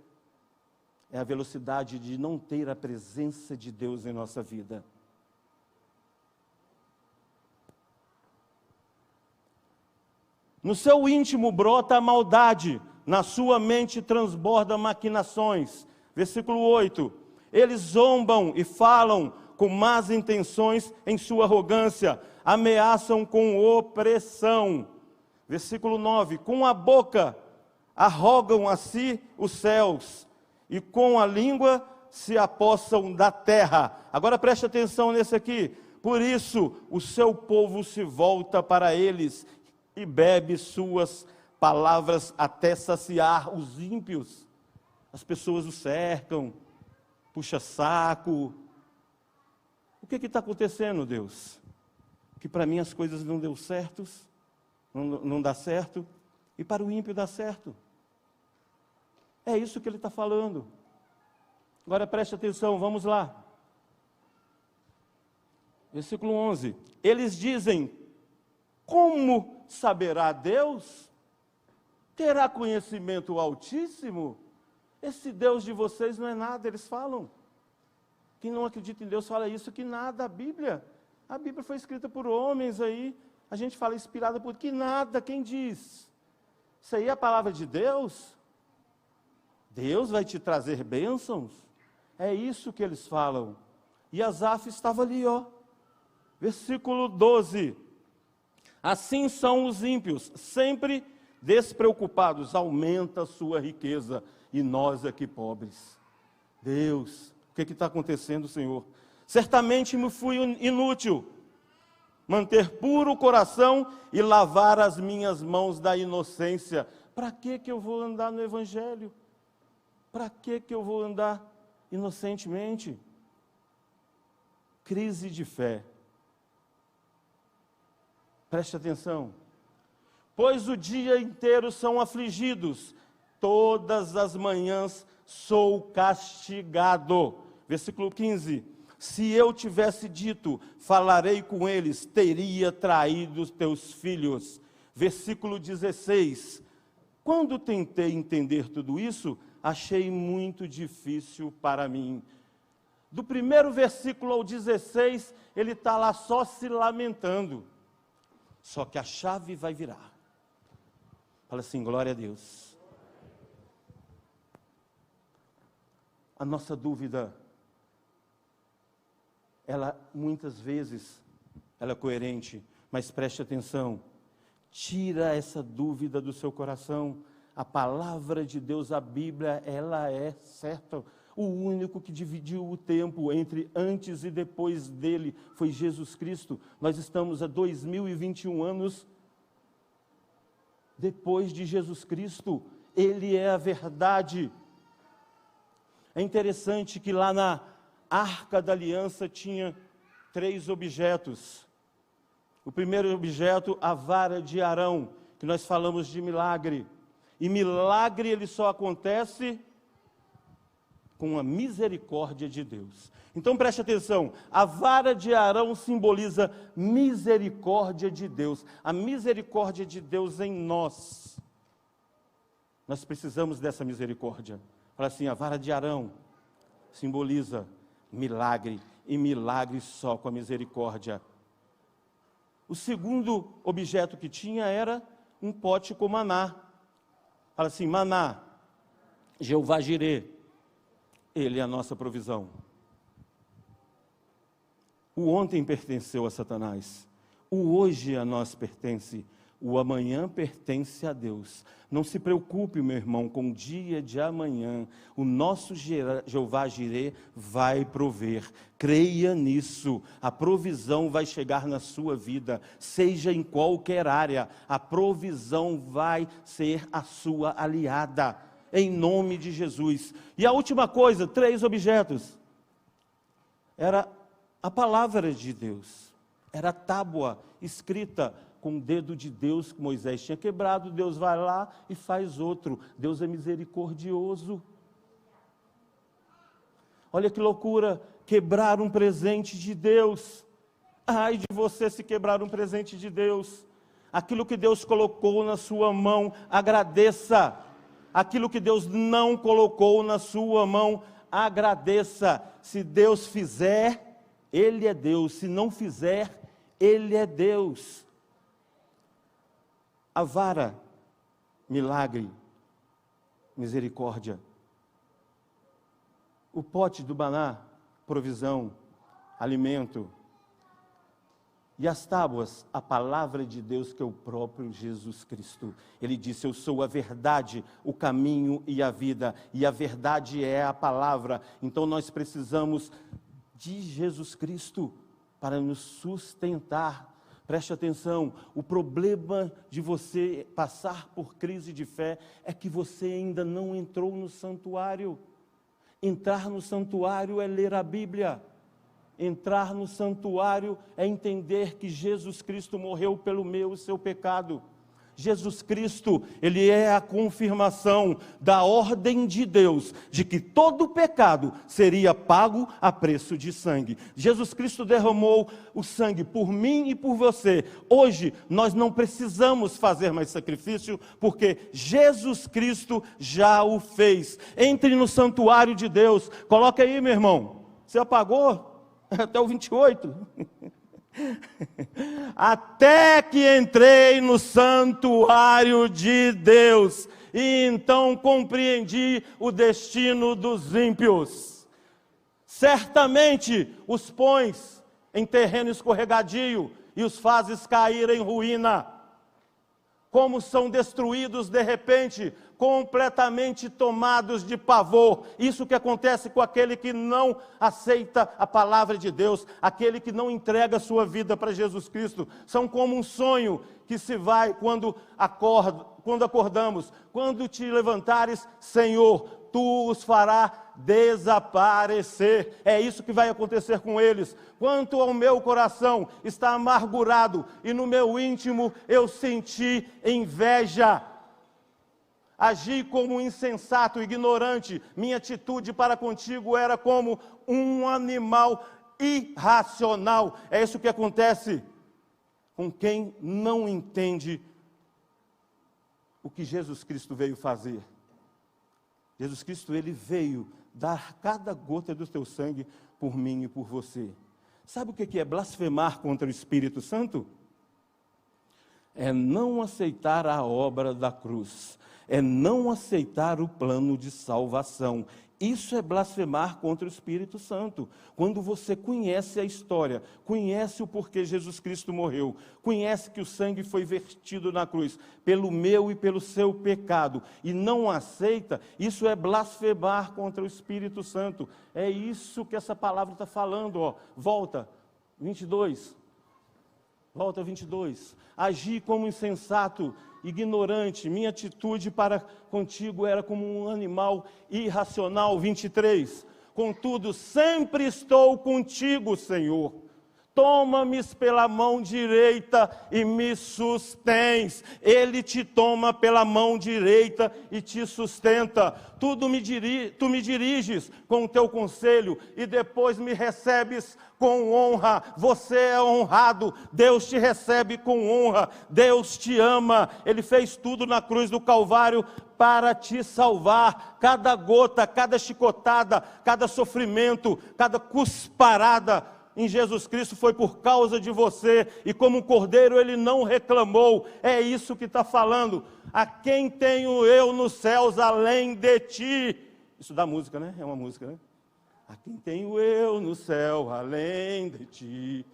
É a velocidade de não ter a presença de Deus em nossa vida. No seu íntimo brota a maldade, na sua mente transborda maquinações. Versículo 8. Eles zombam e falam com más intenções em sua arrogância, ameaçam com opressão. Versículo 9. Com a boca arrogam a si os céus, e com a língua se apossam da terra. Agora preste atenção nesse aqui. Por isso o seu povo se volta para eles e bebe suas palavras até saciar. Os ímpios, as pessoas o cercam, puxa saco. O que está acontecendo, Deus? Que para mim as coisas não deu certo, não dá certo, e para o ímpio dá certo. É isso que ele está falando. Agora preste atenção, vamos lá. Versículo 11. Eles dizem: como saberá Deus? Terá conhecimento o Altíssimo? Esse Deus de vocês não é nada, eles falam. Quem não acredita em Deus fala isso, que nada. A Bíblia foi escrita por homens aí, a gente fala inspirada por que nada, quem diz? Isso aí é a palavra de Deus? Deus vai te trazer bênçãos? É isso que eles falam. E Asaf estava ali, ó. Versículo 12. Assim são os ímpios, sempre despreocupados, aumenta a sua riqueza, e nós aqui pobres. Deus, o que está acontecendo, Senhor? Certamente me fui inútil, manter puro o coração e lavar as minhas mãos da inocência. Para que eu vou andar no Evangelho? Para que eu vou andar inocentemente? Crise de fé. Preste atenção. Pois o dia inteiro são afligidos, todas as manhãs sou castigado. Versículo 15. Se eu tivesse dito, falarei com eles, teria traído os teus filhos. Versículo 16. Quando tentei entender tudo isso, achei muito difícil para mim. Do primeiro versículo ao 16, ele está lá só se lamentando. Só que a chave vai virar. Fala assim, glória a Deus. A nossa dúvida, ela muitas vezes, ela é coerente, mas preste atenção. Tira essa dúvida do seu coração. A palavra de Deus, a Bíblia, ela é certa. O único que dividiu o tempo entre antes e depois dele foi Jesus Cristo. Nós estamos a 2021 anos depois de Jesus Cristo. Ele é a verdade. É interessante que lá na Arca da Aliança tinha 3 objetos. O primeiro objeto, a vara de Arão, que nós falamos de milagre. E milagre ele só acontece com a misericórdia de Deus. Então preste atenção, a vara de Arão simboliza misericórdia de Deus. A misericórdia de Deus em nós. Nós precisamos dessa misericórdia. Fala assim, a vara de Arão simboliza milagre, e milagre só com a misericórdia. O segundo objeto que tinha era um pote com maná. Fala assim, maná, Jeová Jirê, ele é a nossa provisão. O ontem pertenceu a Satanás, o hoje a nós pertence. O amanhã pertence a Deus. Não se preocupe, meu irmão, com o dia de amanhã. O nosso Jeová Jireh vai prover. Creia nisso. A provisão vai chegar na sua vida, seja em qualquer área. A provisão vai ser a sua aliada, em nome de Jesus. E a última coisa, 3 objetos. Era a palavra de Deus. Era a tábua escrita com o dedo de Deus que Moisés tinha quebrado. Deus vai lá e faz outro. Deus é misericordioso. Olha que loucura, quebrar um presente de Deus. Ai de você se quebrar um presente de Deus. Aquilo que Deus colocou na sua mão, agradeça. Aquilo que Deus não colocou na sua mão, agradeça. Se Deus fizer, Ele é Deus. Se não fizer, Ele é Deus. A vara, milagre, misericórdia. O pote do maná, provisão, alimento. E as tábuas, a palavra de Deus, que é o próprio Jesus Cristo. Ele disse: eu sou a verdade, o caminho e a vida. E a verdade é a palavra. Então nós precisamos de Jesus Cristo para nos sustentar. Preste atenção, o problema de você passar por crise de fé é que você ainda não entrou no santuário. Entrar no santuário é ler a Bíblia. Entrar no santuário é entender que Jesus Cristo morreu pelo meu e seu pecado. Jesus Cristo, Ele é a confirmação da ordem de Deus, de que todo pecado seria pago a preço de sangue. Jesus Cristo derramou o sangue por mim e por você. Hoje, nós não precisamos fazer mais sacrifício, porque Jesus Cristo já o fez. Entre no santuário de Deus. Coloca aí, meu irmão. Você apagou? Até o 28. Até que entrei no santuário de Deus, e então compreendi o destino dos ímpios. Certamente os pões em terreno escorregadio e os fazes cair em ruína. Como são destruídos de repente, completamente tomados de pavor. Isso que acontece com aquele que não aceita a palavra de Deus, aquele que não entrega a sua vida para Jesus Cristo. São como um sonho que se vai quando acordamos. Quando te levantares, Senhor, Tu os farás desaparecer. É isso que vai acontecer com eles. Quanto ao meu coração está amargurado e no meu íntimo eu senti inveja. Agi como insensato, ignorante. Minha atitude para contigo era como um animal irracional. É isso que acontece com quem não entende o que Jesus Cristo veio fazer. Jesus Cristo, Ele veio dar cada gota do teu sangue por mim e por você. Sabe o que é blasfemar contra o Espírito Santo? É não aceitar a obra da cruz. É não aceitar o plano de salvação. Isso é blasfemar contra o Espírito Santo. Quando você conhece a história, conhece o porquê Jesus Cristo morreu, conhece que o sangue foi vertido na cruz pelo meu e pelo seu pecado, e não aceita, isso é blasfemar contra o Espírito Santo. É isso que essa palavra está falando, ó. Volta, 22. Volta 22. Agi como insensato, ignorante, minha atitude para contigo era como um animal irracional. 23. Contudo, sempre estou contigo, Senhor. Toma-me pela mão direita e me sustens. Ele te toma pela mão direita e te sustenta. Tu me diriges com o teu conselho e depois me recebes com honra. Você é honrado, Deus te recebe com honra, Deus te ama. Ele fez tudo na cruz do Calvário para te salvar. Cada gota, cada chicotada, cada sofrimento, cada cusparada em Jesus Cristo foi por causa de você, e como um cordeiro Ele não reclamou. É isso que está falando. A quem tenho eu nos céus além de ti? Isso dá música, né? É uma música, né? A quem tenho eu no céu além de ti?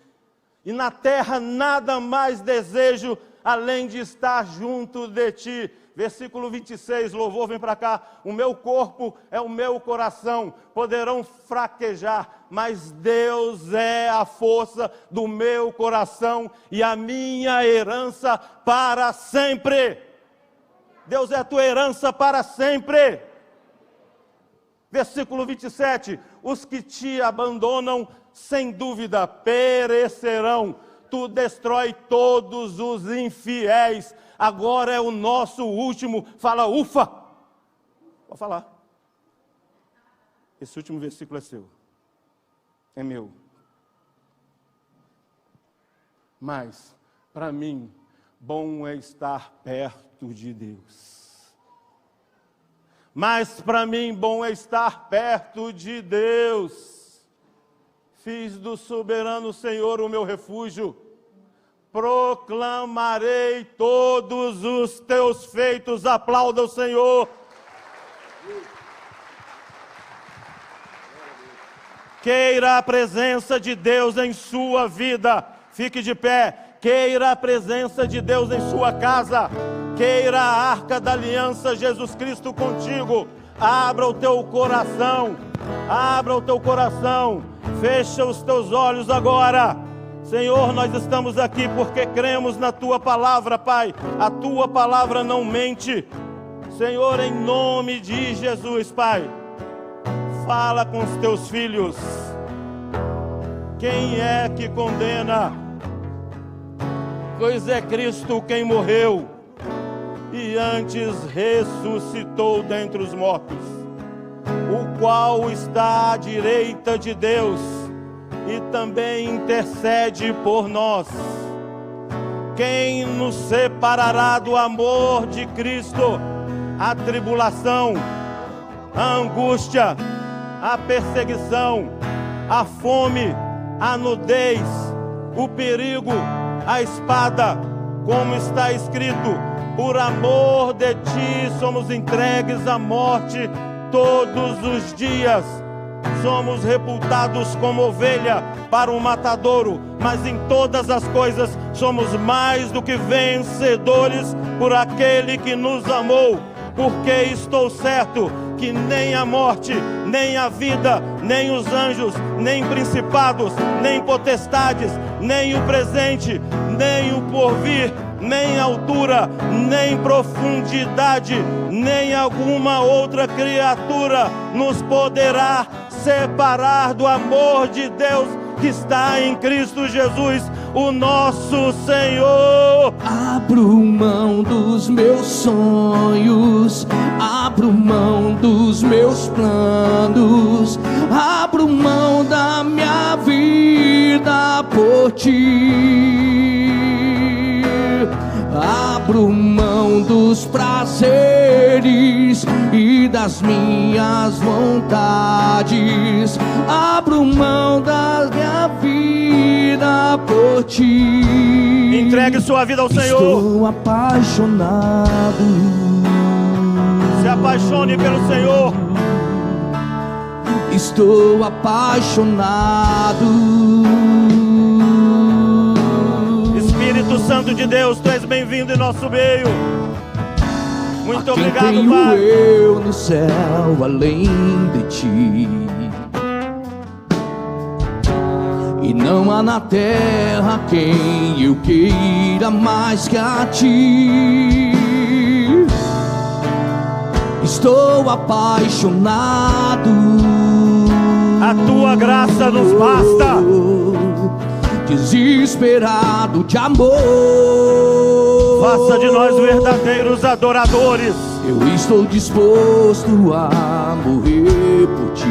e na terra nada mais desejo, além de estar junto de ti. Versículo 26, louvor, vem para cá. O meu corpo é o meu coração, poderão fraquejar, mas Deus é a força do meu coração e a minha herança para sempre. Deus é a tua herança para sempre. Versículo 27, os que te abandonam, sem dúvida, perecerão. Tu destrói todos os infiéis. Agora é o nosso último. Fala, ufa! Pode falar. Esse último versículo é seu. É meu. Mas, para mim, bom é estar perto de Deus. Mas, para mim, bom é estar perto de Deus. Fiz do soberano Senhor o meu refúgio. Proclamarei todos os teus feitos. Aplauda o Senhor. Queira a presença de Deus em sua vida. Fique de pé. Queira a presença de Deus em sua casa. Queira a arca da aliança, Jesus Cristo contigo. Abra o teu coração. Abra o teu coração. Fecha os teus olhos agora. Senhor, nós estamos aqui porque cremos na Tua palavra, Pai. A Tua palavra não mente. Senhor, em nome de Jesus, Pai, fala com os Teus filhos. Quem é que condena? Pois é Cristo quem morreu e antes ressuscitou dentre os mortos, o qual está à direita de Deus e também intercede por nós. Quem nos separará do amor de Cristo? A tribulação, a angústia, a perseguição, a fome, a nudez, o perigo, a espada, como está escrito: por amor de ti somos entregues à morte todos os dias. Somos reputados como ovelha para o matadouro, mas em todas as coisas somos mais do que vencedores por aquele que nos amou. Porque estou certo que nem a morte, nem a vida, nem os anjos, nem principados, nem potestades, nem o presente, nem o porvir, nem altura, nem profundidade, nem alguma outra criatura nos poderá separar do amor de Deus que está em Cristo Jesus, o nosso Senhor. Abro mão dos meus sonhos, abro mão dos meus planos, abro mão da minha vida por ti. Abro mão dos prazeres e das minhas vontades, abro mão da minha vida por ti. Entregue sua vida ao Senhor. Estou apaixonado. Se apaixone pelo Senhor. Estou apaixonado. Espírito Santo de Deus, tu és bem-vindo em nosso meio. Muito obrigado, tenho Pai. Eu no céu além de ti, e não há na terra quem eu queira mais que a ti. Estou apaixonado. A tua graça nos basta. Desesperado de amor, faça de nós verdadeiros adoradores. Eu estou disposto a morrer por ti.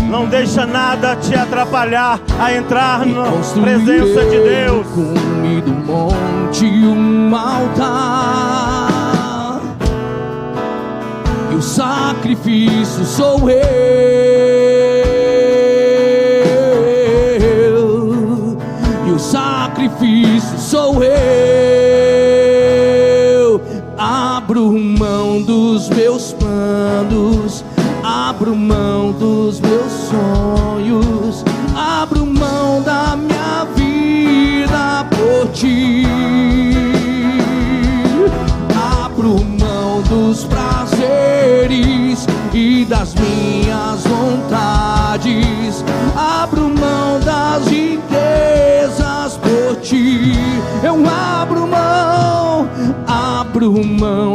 Não deixa nada te atrapalhar a entrar na presença de Deus. Cume do monte um altar, e o sacrifício sou eu. E o sacrifício sou eu. Abro mão dos meus planos, abro mão dos meus sonhos, abro mão da minha vida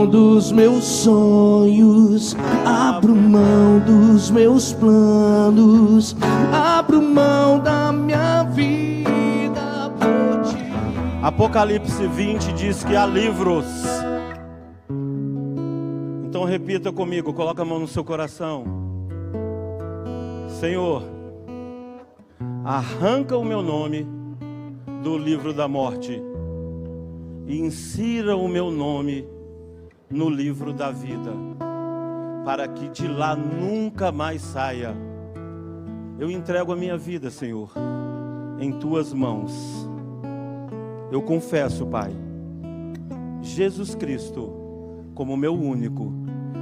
mão dos meus sonhos, abro mão dos meus planos, abro mão da minha vida por ti. Apocalipse 20 diz que há livros. Então repita comigo, coloca a mão no seu coração. Senhor, arranca o meu nome do livro da morte e insira o meu nome no livro da vida, para que de lá nunca mais saia. Eu entrego a minha vida, Senhor, em tuas mãos. Eu confesso, Pai, Jesus Cristo como meu único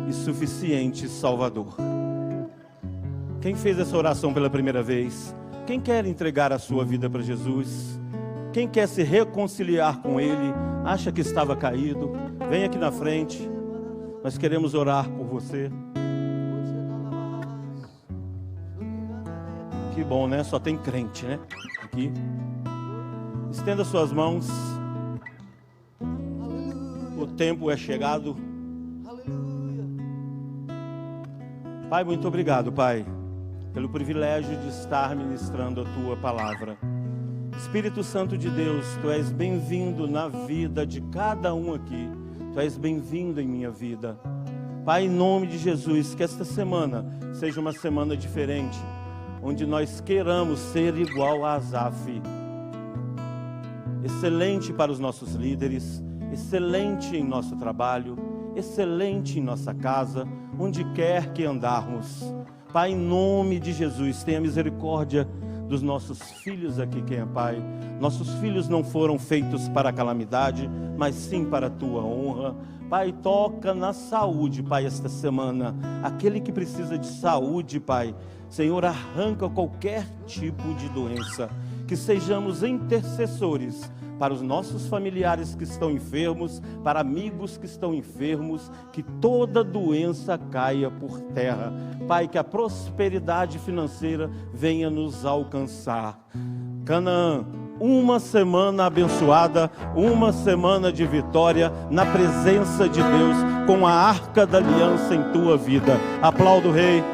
e suficiente Salvador. Quem fez essa oração pela primeira vez? Quem quer entregar a sua vida para Jesus? Quem quer se reconciliar com Ele? Acha que estava caído? Vem aqui na frente. Nós queremos orar por você. Que bom, né? Só tem crente, né? Aqui. Estenda suas mãos. O tempo é chegado. Pai, muito obrigado, Pai, pelo privilégio de estar ministrando a Tua palavra. Espírito Santo de Deus, Tu és bem-vindo na vida de cada um aqui. Tu és bem-vindo em minha vida. Pai, em nome de Jesus, que esta semana seja uma semana diferente, onde nós queiramos ser igual a Asaf. Excelente para os nossos líderes, excelente em nosso trabalho, excelente em nossa casa, onde quer que andarmos. Pai, em nome de Jesus, tenha misericórdia dos nossos filhos aqui, quem é Pai. Nossos filhos não foram feitos para a calamidade, mas sim para a Tua honra. Pai, toca na saúde, Pai, esta semana. Aquele que precisa de saúde, Pai, Senhor, arranca qualquer tipo de doença. Que sejamos intercessores para os nossos familiares que estão enfermos, para amigos que estão enfermos, que toda doença caia por terra. Pai, que a prosperidade financeira venha nos alcançar. Canaã, uma semana abençoada, uma semana de vitória na presença de Deus, com a arca da aliança em tua vida. Aplauda o Rei.